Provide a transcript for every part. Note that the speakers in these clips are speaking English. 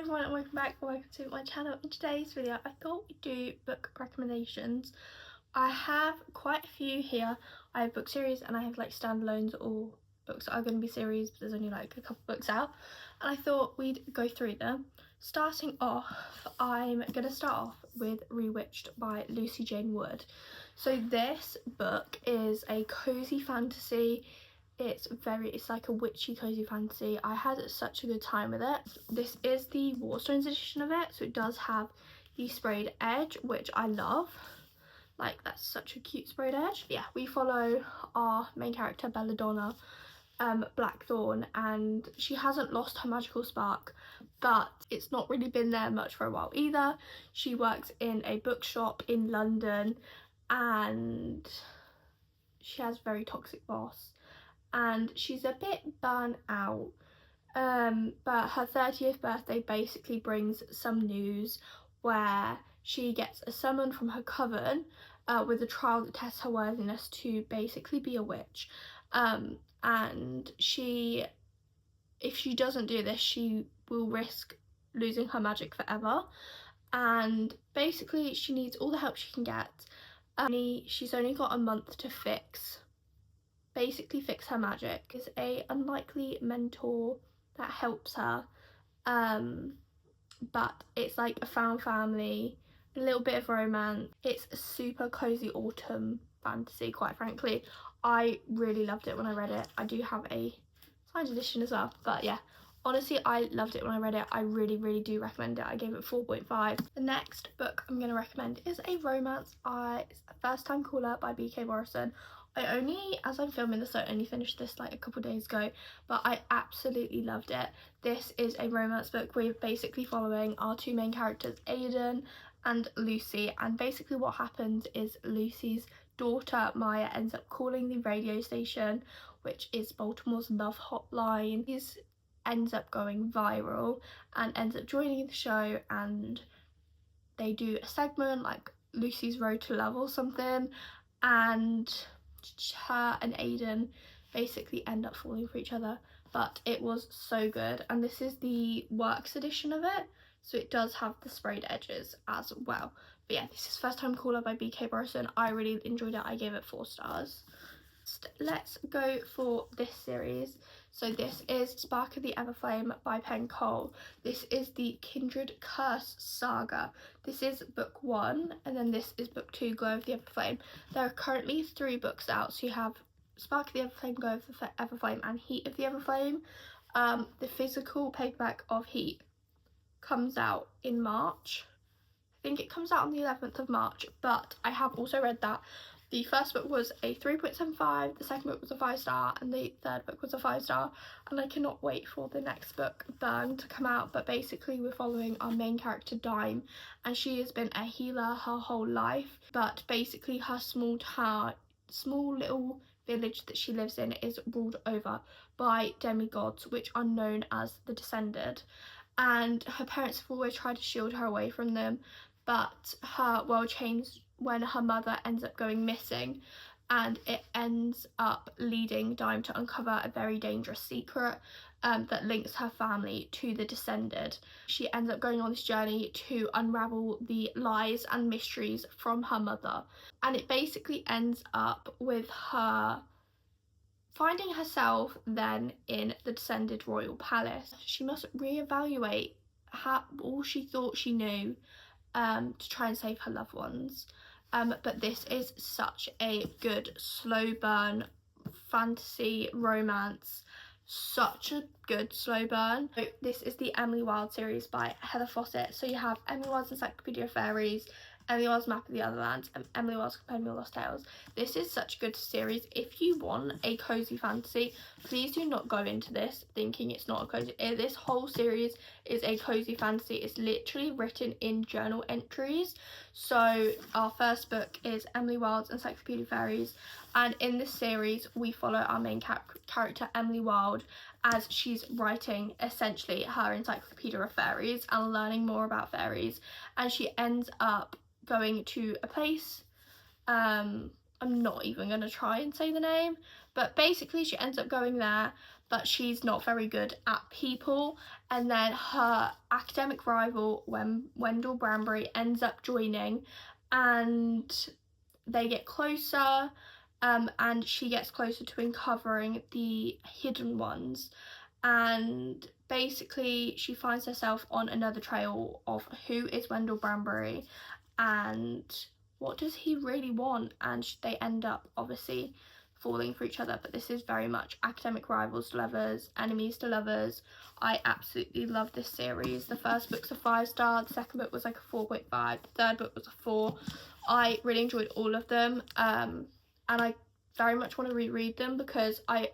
Everyone, and welcome back, welcome to my channel. In today's video I thought we'd do book recommendations. I have quite a few here. I have book series and I have like standalones or books that are going to be series, but there's only like a couple books out, and I thought we'd go through them. Starting off, I'm going to start off with Rewitched by Lucy Jane Wood. So this book is a cozy fantasy. It's like a witchy cozy fantasy. I had such a good time with it. This is the Waterstones edition of it, so it does have the sprayed edge, which I love. Like, that's such a cute sprayed edge. Yeah, we follow our main character Belladonna, Blackthorn, and she hasn't lost her magical spark, but it's not really been there much for a while either. She works in a bookshop in London and she has a very toxic boss, and she's a bit burnt out, but her 30th birthday basically brings some news where she gets a summon from her coven with a trial that tests her worthiness to basically be a witch, and if she doesn't do this, she will risk losing her magic forever, and basically she needs all the help she can get. She's only got a month to fix her magic. Is a unlikely mentor that helps her, but it's like a found family, a little bit of romance. It's a super cozy autumn fantasy, quite frankly. I really loved it when I read it. I do have a signed edition as well, but yeah, honestly I loved it when I read it. I really do recommend it. I gave it 4.5. The next book I'm going to recommend is a romance. It's First Time Caller by B.K. Morrison. As I'm filming this, I only finished this like a couple days ago, but I absolutely loved it. This is a romance book. We're basically following our two main characters, Aidan and Lucy, and basically what happens is Lucy's daughter Maya ends up calling the radio station, which is Baltimore's love hotline. This ends up going viral and ends up joining the show, and they do a segment like Lucy's Road to Love or something, and her and Aidan basically end up falling for each other. But it was so good, and this is the works edition of it, so it does have the sprayed edges as well. But yeah, this is First Time Caller by B.K. Morrison. I really enjoyed it. I gave it 4 stars. Let's go for this series. So this is Spark of the Everflame by Penn Cole. This is the Kindred Curse saga. This is book 1, and then this is book 2, Glow of the Everflame. There are currently 3 books out, so you have Spark of the Everflame, Glow of the Everflame, and Heat of the Everflame. The physical paperback of Heat comes out in March. I think it comes out on the 11th of March, but I have also read that. The first book was a 3.75, the second book was a 5-star, and the third book was a 5-star, and I cannot wait for the next book, Burn, to come out. But basically we're following our main character, Dime, and she has been a healer her whole life, but basically her small little village that she lives in is ruled over by demigods, which are known as the Descended, and her parents have always tried to shield her away from them, but her world changed when her mother ends up going missing, and it ends up leading Dime to uncover a very dangerous secret that links her family to the Descended. She ends up going on this journey to unravel the lies and mysteries from her mother, and it basically ends up with her finding herself then in the Descended royal palace. She must reevaluate all she thought she knew to try and save her loved ones. But this is such a good slow burn fantasy romance, such a good slow burn. So this is the Emily Wilde series by Heather Fawcett. So you have Emily Wilde's Encyclopedia of Fairies, Emily Wilde's Map of the Otherlands, and Emily Wilde's Compendium of Lost Tales. This is such a good series. If you want a cozy fantasy, please do not go into this thinking it's not a cozy. This whole series is a cozy fantasy. It's literally written in journal entries. So our first book is Emily Wilde's Encyclopedia of Fairies, and in this series we follow our main character Emily Wilde as she's writing essentially her Encyclopedia of Fairies and learning more about fairies, and she ends up going to a place, I'm not even going to try and say the name, But basically she ends up going there, but she's not very good at people, and then her academic rival, Wendell Branbury, ends up joining, and they get closer, and she gets closer to uncovering the hidden ones, and basically she finds herself on another trail of who is Wendell Branbury and what does he really want, and they end up obviously falling for each other. But this is very much academic rivals to lovers, enemies to lovers. I absolutely love this series. The first book's a 5-star, the second book was like a 4.5, the third book was a 4. I really enjoyed all of them, and I very much want to reread them because I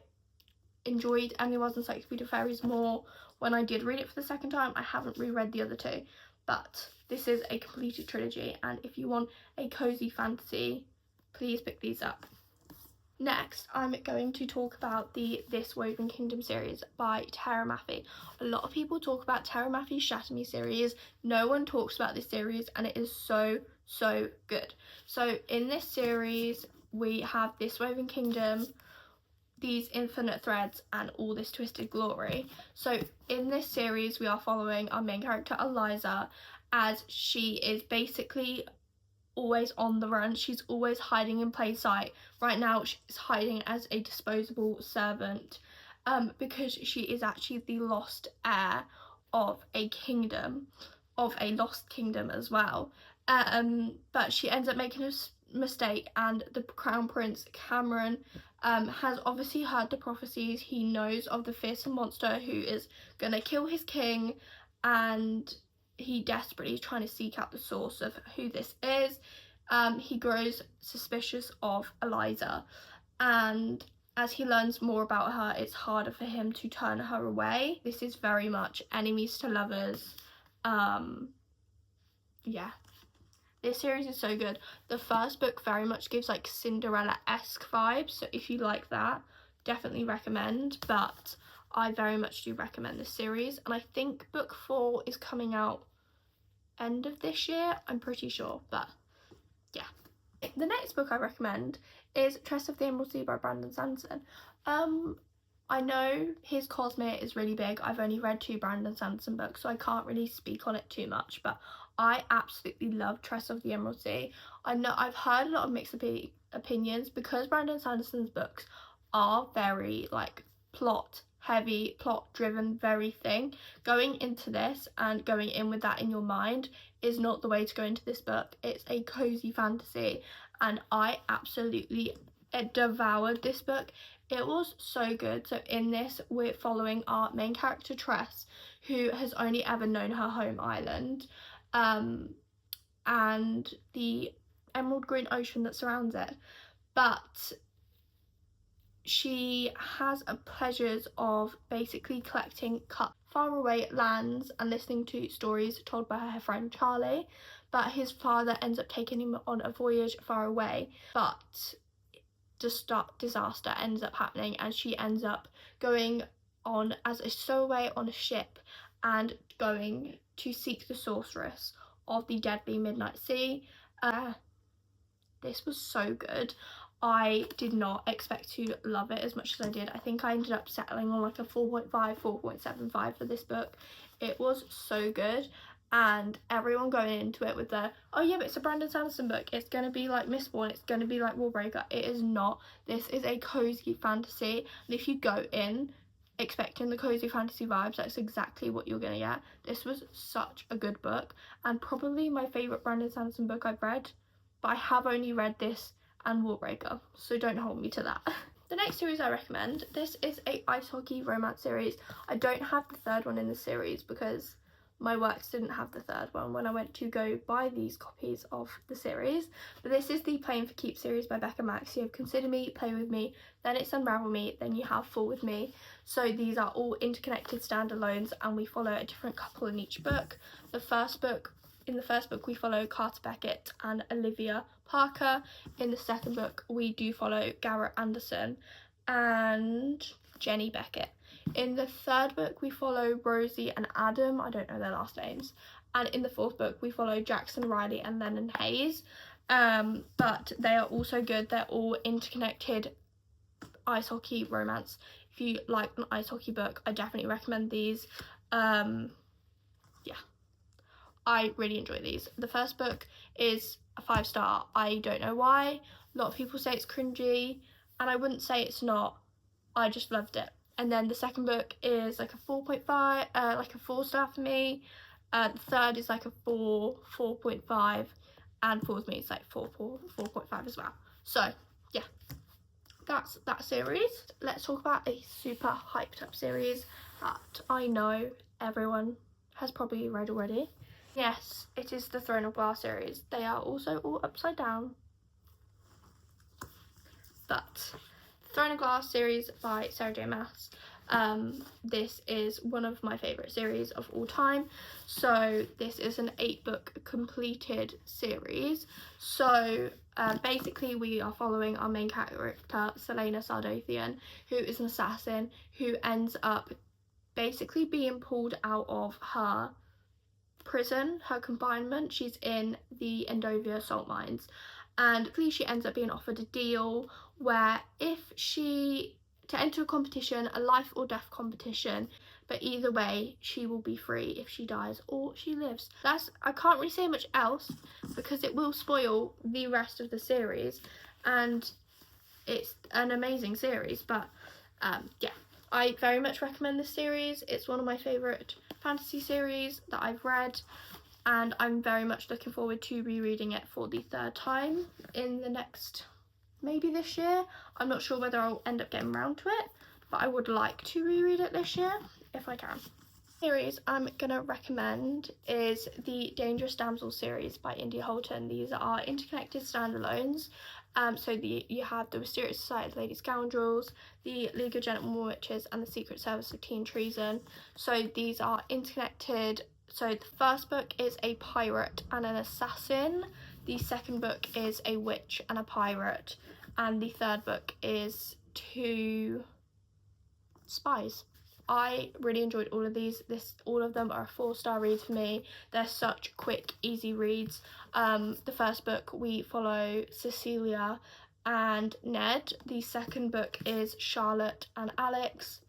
enjoyed Emily's Encyclopedia of Fairies more when I did read it for the second time. I haven't reread the other two, but this is a completed trilogy, and if you want a cozy fantasy, please pick these up. Next, I'm going to talk about the This Woven Kingdom series by Tara Maffey. A lot of people talk about Tara Maffey's Shatter Me series. No one talks about this series, and it is so good. So in this series, we have This Woven Kingdom, These Infinite Threads, and All This Twisted Glory. So in this series, we are following our main character Eliza, as she is basically always on the run. She's always hiding in plain sight. Right now she's hiding as a disposable servant, because she is actually the lost heir of a kingdom, of a lost kingdom as well. But she ends up making a mistake, and the Crown Prince Cameron has obviously heard the prophecies. He knows of the fearsome monster who is gonna kill his king, and he desperately is trying to seek out the source of who this is. He grows suspicious of Eliza, and as he learns more about her, it's harder for him to turn her away. This is very much enemies to lovers. Yeah, this series is so good. The first book very much gives like Cinderella-esque vibes, so if you like that, definitely recommend. But I very much do recommend this series, and I think book 4 is coming out end of this year, I'm pretty sure. But yeah, the next book I recommend is Tress of the Emerald Sea by Brandon Sanderson. I know his Cosmere is really big. I've only read 2 Brandon Sanderson books, so I can't really speak on it too much, but I absolutely love Tress of the Emerald Sea. I know I've heard a lot of mixed opinions because Brandon Sanderson's books are very like plot heavy, plot driven, very thing. Going into this and going in with that in your mind is not the way to go into this book. It's a cozy fantasy, and I absolutely devoured this book. It was so good. So in this, we're following our main character Tress, who has only ever known her home island, and the emerald green ocean that surrounds it, but she has a pleasures of basically collecting faraway lands and listening to stories told by her friend Charlie. But his father ends up taking him on a voyage far away, but disaster ends up happening, and she ends up going on as a stowaway on a ship and going to seek the sorceress of the deadly Midnight Sea. This was so good. I did not expect to love it as much as I did. I think I ended up settling on like a 4.5, 4.75 for this book. It was so good, and everyone going into it with the, oh yeah, but it's a Brandon Sanderson book, it's going to be like Mistborn, it's going to be like Warbreaker. It is not. This is a cozy fantasy, and if you go in expecting the cozy fantasy vibes, that's exactly what you're going to get. This was such a good book, and probably my favourite Brandon Sanderson book I've read, but I have only read this and Warbreaker, so don't hold me to that. The next series I recommend, this is a ice hockey romance series. I don't have the third one in the series because my works didn't have the third one when I went to go buy these copies of the series, but this is the Playing for Keeps series by Becca Max. You have Consider Me, Play With Me, then it's Unravel Me, then you have Fall With Me. So these are all interconnected standalones, and we follow a different couple in each book. In the first book we follow Carter Beckett and Olivia Parker. In the second book we do follow Garrett Anderson and Jenny Beckett. In the third book we follow Rosie and Adam, I don't know their last names, and in the fourth book we follow Jackson Riley and Lennon Hayes. But they are also good. They're all interconnected ice hockey romance. If you like an ice hockey book, I definitely recommend these. Yeah, I really enjoy these. The first book is a 5-star. I don't know why. A lot of people say it's cringy, and I wouldn't say it's not. I just loved it. And then the second book is like a 4.5, like a 4-star for me. The third is like a 4.5, and fourth me is like 4.5 as well. So yeah, that's that series. Let's talk about a super hyped up series that I know everyone has probably read already. Yes, it is the Throne of Glass series. They are also all upside down, but Throne of Glass series by Sarah J Maas. This is one of my favourite series of all time. So this is an 8-book completed series. So basically we are following our main character, Selena Sardothian, who is an assassin who ends up basically being pulled out of her prison, her confinement. She's in the Endovia salt mines, and she ends up being offered a deal where if she to enter a competition, a life or death competition, but either way she will be free if she dies or she lives. I can't really say much else because it will spoil the rest of the series, and it's an amazing series. But yeah, I very much recommend this series. It's one of my favourite fantasy series that I've read, and I'm very much looking forward to rereading it for the 3rd time in the next, maybe this year. I'm not sure whether I'll end up getting around to it, but I would like to reread it this year if I can. Series I'm gonna recommend is the Dangerous Damsel series by India Holton. These are interconnected standalones. So you have the Mysterious Society of Lady Scoundrels, the League of Gentlemen Witches, and the Secret Service of Teen Treason. So these are interconnected. So the first book is a pirate and an assassin. The second book is a witch and a pirate, and the third book is 2 spies. I really enjoyed all of these. All of them are a 4-star read for me. They're such quick, easy reads. The first book we follow Cecilia and Ned. The second book is Charlotte and Alex,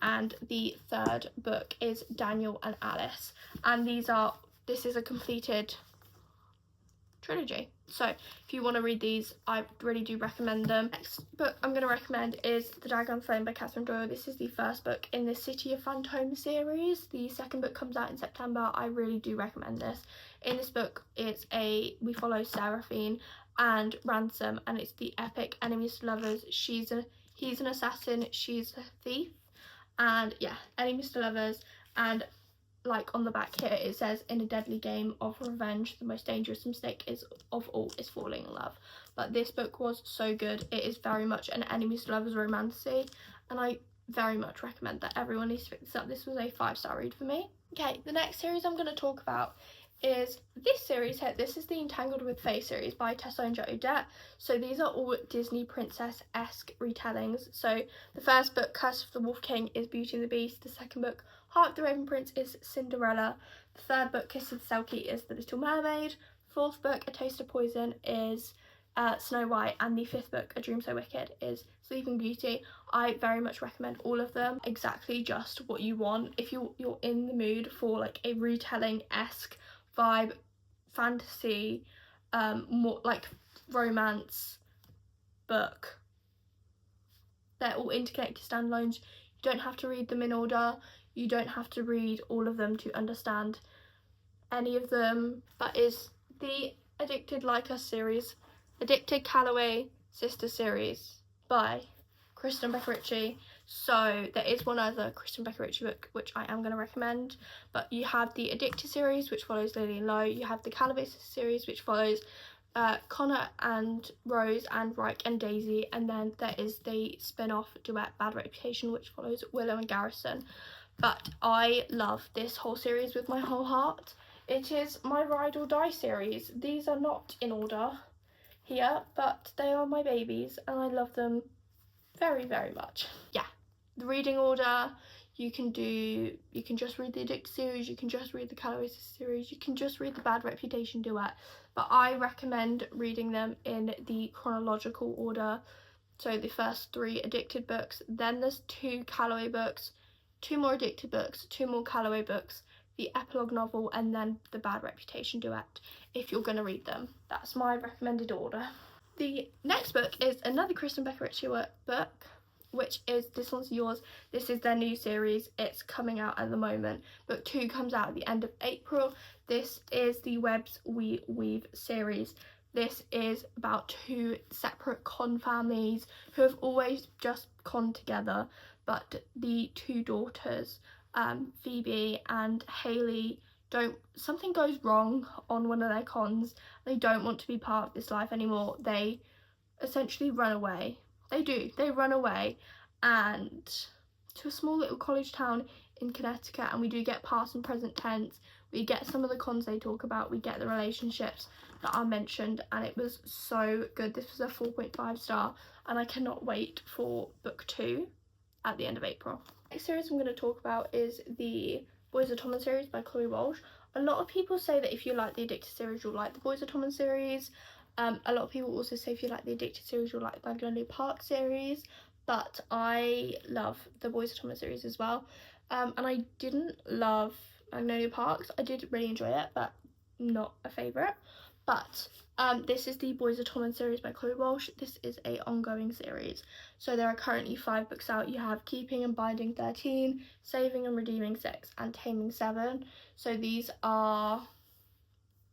and the third book is Daniel and Alice. And this is a completed trilogy. So if you want to read these, I really do recommend them. Next book I'm going to recommend is The Dagon Flame by Catherine Doyle. This is the first book in the City of Phantom series. The second book comes out in September. I really do recommend this. In this book, we follow Seraphine and Ransom, and it's the epic enemies to lovers. He's an assassin, she's a thief, and yeah, enemies to lovers. And like on the back here it says, in a deadly game of revenge, the most dangerous mistake of all is falling in love. But this book was so good. It is very much an enemies to lovers romantasy, and I very much recommend that everyone needs to pick this up. This was a 5-star read for me. Okay, the next series I'm going to talk about is this series here. This is the Entangled with Fae series by Tessa and Joe Odette. So these are all Disney princess-esque retellings. So the first book, Curse of the Wolf King, is Beauty and the Beast. The second book, Heart of the Raven Prince, is Cinderella. The third book, Kiss of the Selkie, is The Little Mermaid. Fourth book, A Taste of Poison, is Snow White. And the fifth book, A Dream So Wicked, is Sleeping Beauty. I very much recommend all of them. Exactly just what you want. If you're in the mood for like a retelling-esque vibe, fantasy, more like romance book. They're all interconnected standalones. You don't have to read them in order. You don't have to read all of them to understand any of them. That is the Addicted Like Us series, Addicted Calloway Sister series by Kristen Becker Ritchie. So there is one other Kristen Becker Ritchie book which I am going to recommend, but you have the Addicted series which follows Lillian Lowe, you have the Calloway series which follows Connor and Rose and Reich and Daisy, and then there is the spin-off duet Bad Reputation which follows Willow and Garrison. But I love this whole series with my whole heart. It is my ride or die series. These are not in order here, but they are my babies and I love them very, very much. Yeah, the reading order, you can just read the Addicted series, you can just read the Calloway series, you can just read the Bad Reputation duet, but I recommend reading them in the chronological order. So the first 3 Addicted books, then there's 2 Calloway books, 2 more Addicted books, 2 more Calloway books, the epilogue novel, and then the Bad Reputation duet, if you're going to read them. That's my recommended order. The next book is another Kristen Becker Ritchie book, which is This One's Yours. This is their new series. It's coming out at the moment. Book 2 comes out at the end of April. This is the Webs We Weave series. This is about 2 separate con families who have always just conned together, but the 2 daughters, Phoebe and Hayley, something goes wrong on one of their cons. They don't want to be part of this life anymore. They essentially run away. They run away and to a small little college town in Connecticut, and we do get past and present tense. We get some of the cons they talk about, we get the relationships that are mentioned, and it was so good. This was a 4.5 star, and I cannot wait for book 2 at the end of April. The next series I'm going to talk about is the Boys of Tommen series by Chloe Walsh. A lot of people say that if you like the Addicted series, you'll like the Boys of Tommen series. A lot of people also say if you like the Addicted series, you'll like the Magnolia Park series, but I love the Boys of Tommen series as well. And I didn't love Magnolia Parks. I did really enjoy it, but not a favourite. But this is the Boys of Tommen series by Chloe Walsh. This is a ongoing series. So there are currently 5 books out. You have Keeping and Binding 13, Saving and Redeeming 6, and Taming 7. So these are,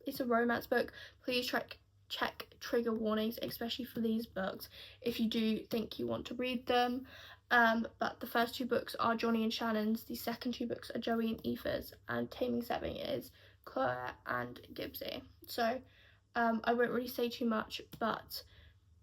it's a romance book. Please check trigger warnings, especially for these books, if you do think you want to read them. But the first 2 books are Johnny and Shannon's, the second 2 books are Joey and Aoife's, and Taming 7 is Claire and Gibbsy. So I won't really say too much, but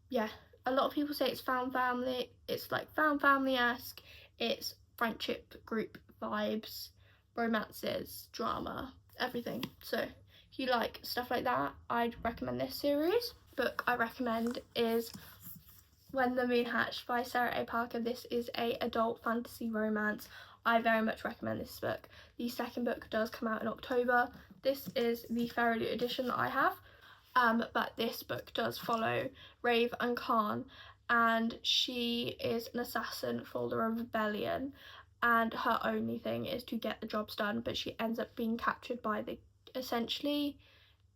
yeah, a lot of people say it's found family. It's like found family-esque. It's friendship group vibes, romances, drama, everything. So if you like stuff like that, I'd recommend this series. Book I recommend is When the Moon Hatched by Sarah A. Parker. This is a adult fantasy romance. I very much recommend this book. The second book does come out in October. This is the Fairy edition that I have. But this book does follow Rave and Khan, and she is an assassin for the rebellion, and her only thing is to get the jobs done, but she ends up being captured by essentially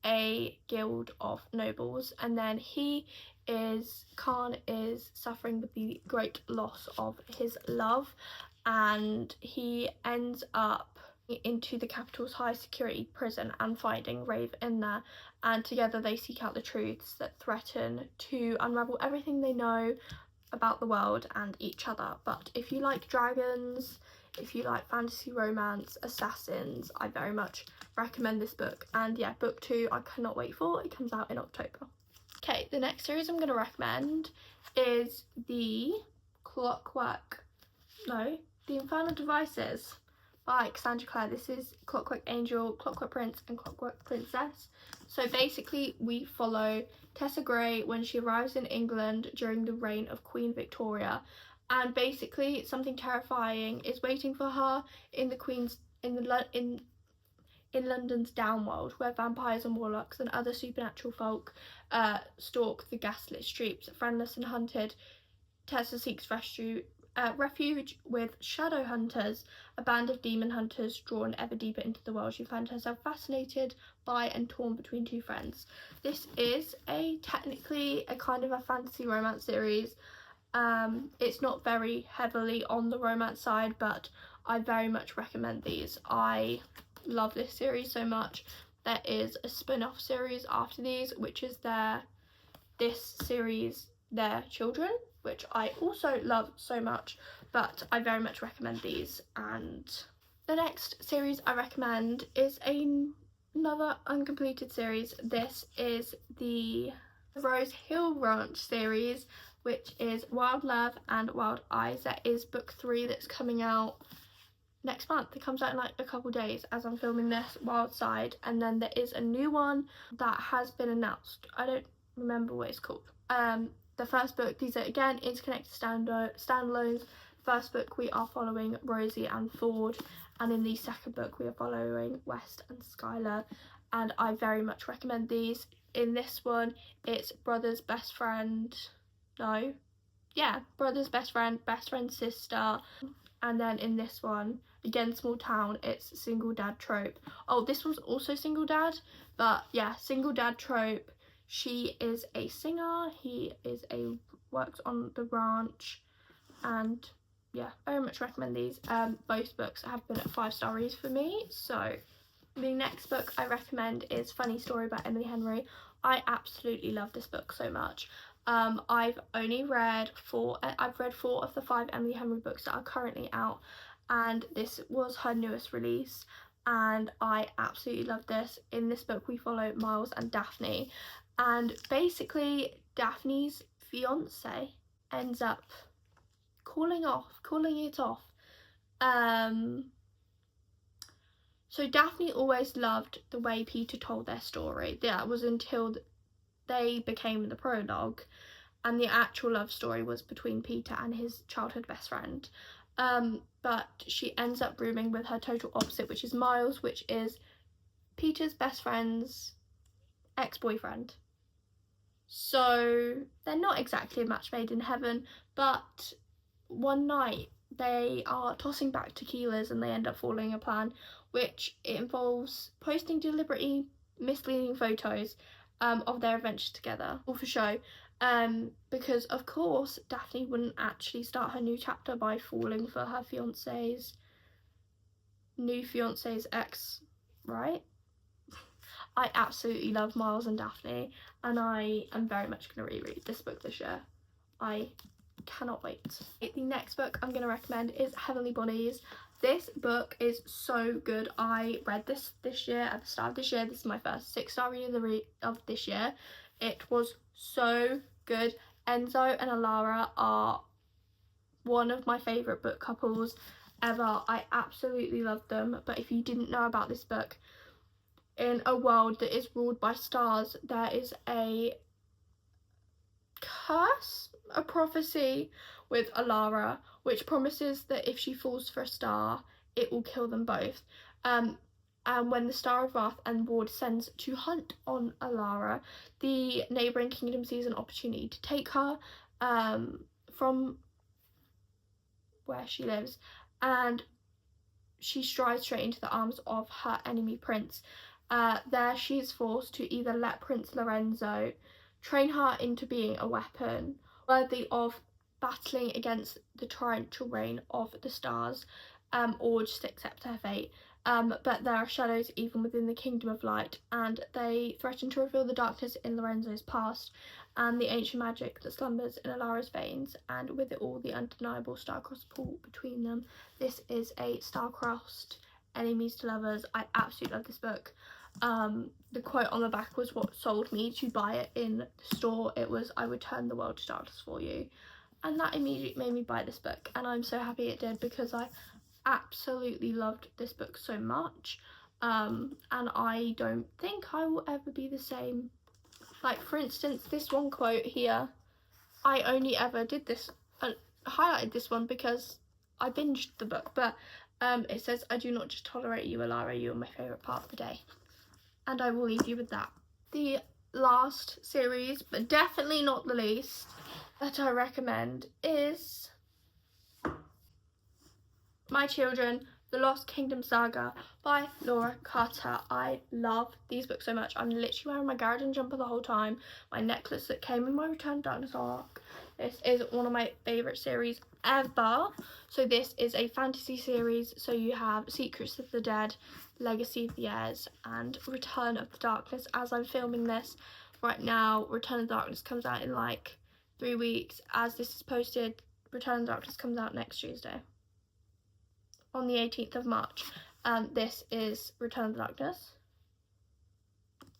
a guild of nobles, and then Khan is suffering with the great loss of his love, and he ends up into the capital's high security prison and finding Rave in there, and together they seek out the truths that threaten to unravel everything they know about the world and each other. But if you like dragons, if you like fantasy romance, assassins, I very much recommend this book. And yeah, book 2 I cannot wait for. It comes out in October. Okay, the next series I'm going to recommend is the Infernal Devices by Cassandra Clare. This is Clockwork Angel, Clockwork Prince, and Clockwork Princess. So basically we follow Tessa Gray when she arrives in England during the reign of Queen Victoria, and basically something terrifying is waiting for her in London's downworld, where vampires and warlocks and other supernatural folk stalk the gaslit streets. Friendless and hunted, Tessa seeks refuge with shadow hunters, a band of demon hunters drawn ever deeper into the world. She finds herself fascinated by and torn between 2 friends. This is technically a kind of a fantasy romance series. It's not very heavily on the romance side, but I very much recommend these. I love this series so much. There is a spin-off series after these, which is this series, Their Children, which I also love so much, but I very much recommend these. And the next series I recommend is another uncompleted series. This is the Rose Hill Ranch series, which is Wild Love and Wild Eyes. That is book 3 that's coming out next month. It comes out in like a couple days as I'm filming this, Wild Side. And then there is a new one that has been announced. I don't remember what it's called. The first book, these are again interconnected standalones. First book we are following Rosie and Ford, and in the second book we are following West and Skylar, and I very much recommend these. In this one it's brother's best friend, no, yeah, brother's best friend's sister. And then in this one, again, small town, it's single dad trope. Oh, this one's also single dad, but yeah, single dad trope. She is a singer, he is works on the ranch, and yeah, very much recommend these. Both books have been at 5-star reads for me. So the next book I recommend is Funny Story by Emily Henry. I absolutely love this book so much. I've read 4 of the 5 Emily Henry books that are currently out, and this was her newest release, and I absolutely love this. In this book we follow Miles and Daphne, and basically Daphne's fiance ends up calling it off. So Daphne always loved the way Peter told their story. That was until they became the prologue, and the actual love story was between Peter and his childhood best friend. But she ends up rooming with her total opposite, which is Miles, which is Peter's best friend's ex-boyfriend. So they're not exactly a match made in heaven, but one night they are tossing back tequilas and they end up following a plan, which involves posting deliberately misleading photos of their adventures together, all for show. Because of course Daphne wouldn't actually start her new chapter by falling for her new fiance's ex, right? I absolutely love Miles and Daphne, and I am very much going to reread this book this year. I cannot wait. The next book I'm going to recommend is Heavenly Bodies. This book is so good. I read this year, at the start of this year. This is my first 6-star read of this year. It was so good. Enzo and Alara are one of my favourite book couples ever. I absolutely love them. But if you didn't know about this book, in a world that is ruled by stars, there is a curse, a prophecy with Alara, which promises that if she falls for a star, it will kill them both. And when the Star of Wrath and Ward sends to hunt on Alara, the neighbouring kingdom sees an opportunity to take her from where she lives, and she strides straight into the arms of her enemy prince. There she is forced to either let Prince Lorenzo train her into being a weapon worthy of battling against the torrential rain of the stars, or just accept her fate. But there are shadows even within the kingdom of light, and they threaten to reveal the darkness in Lorenzo's past and the ancient magic that slumbers in Alara's veins, and with it all the undeniable star-crossed pull between them. This is a star-crossed enemies to lovers. I absolutely love this book. The quote on the back was what sold me to buy it in the store. It was, "I would turn the world to darkness for you," and that immediately made me buy this book, and I'm so happy it did, because I absolutely loved this book so much. And I don't think I will ever be the same. Like, for instance, this one quote here, I only ever did this, highlighted this one because I binged the book, but it says, "I do not just tolerate you, Alara, you are my favourite part of the day." And I will leave you with that. The last series, but definitely not the least, that I recommend is My Children, The Lost Kingdom Saga by Laura Carter. I love these books so much. I'm literally wearing my Garden jumper the whole time. My necklace that came in my Return to Darkness arc. This is one of my favourite series ever. So this is a fantasy series. So you have Secrets of the Dead, Legacy of the Heirs, and Return of the Darkness. As I'm filming this right now, Return of the Darkness comes out in like 3 weeks. As this is posted, Return of the Darkness comes out next Tuesday, on the 18th of March. This is Return of the Darkness.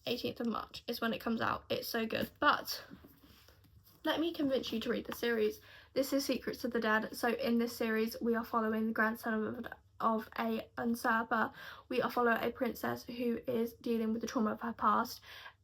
18th of March is when it comes out. It's so good. But let me convince you to read the series. This is Secrets of the Dead. So in this series, we are following the grandson of a usurper. We are following a princess who is dealing with the trauma of her past,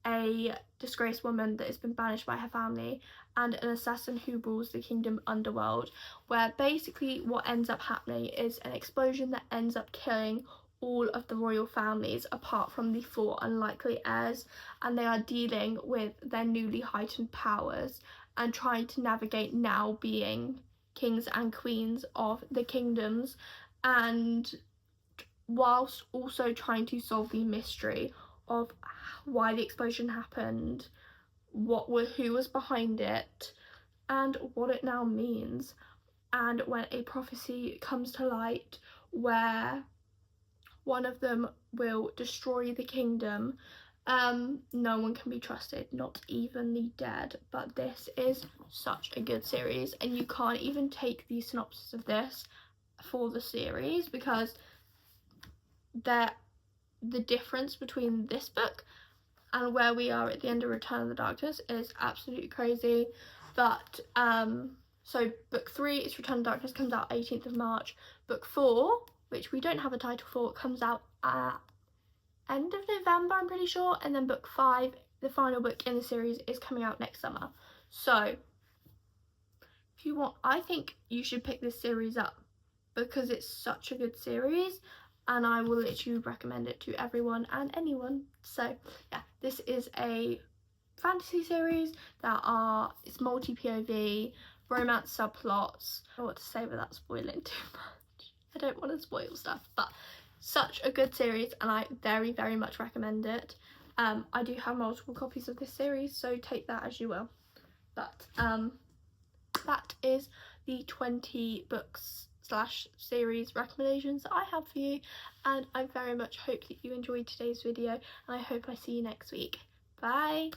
a disgraced woman that has been banished by her family, and an assassin who rules the kingdom underworld, where basically what ends up happening is an explosion that ends up killing all of the royal families apart from the 4 unlikely heirs, and they are dealing with their newly heightened powers and trying to navigate now being kings and queens of the kingdoms, and whilst also trying to solve the mystery of why the explosion happened, who was behind it, and what it now means. And when a prophecy comes to light where one of them will destroy the kingdom, no one can be trusted, not even the dead. But this is such a good series, and you can't even take the synopsis of this for the series, because the difference between this book and where we are at the end of Return of the Darkness is absolutely crazy. But so book 3 is Return of Darkness, comes out 18th of March. Book 4, which we don't have a title for, comes out at end of November, I'm pretty sure. And then book 5, the final book in the series, is coming out next summer. So if you want, I think you should pick this series up because it's such a good series, and I will literally recommend it to everyone and anyone. So yeah, this is a fantasy series it's multi-POV, romance subplots. I don't know what to say without spoiling too much. I don't want to spoil stuff, but such a good series, and I very, very much recommend it. I do have multiple copies of this series, so take that as you will. But that is the 20 books / series recommendations that I have for you, and I very much hope that you enjoyed today's video, and I hope I see you next week. Bye!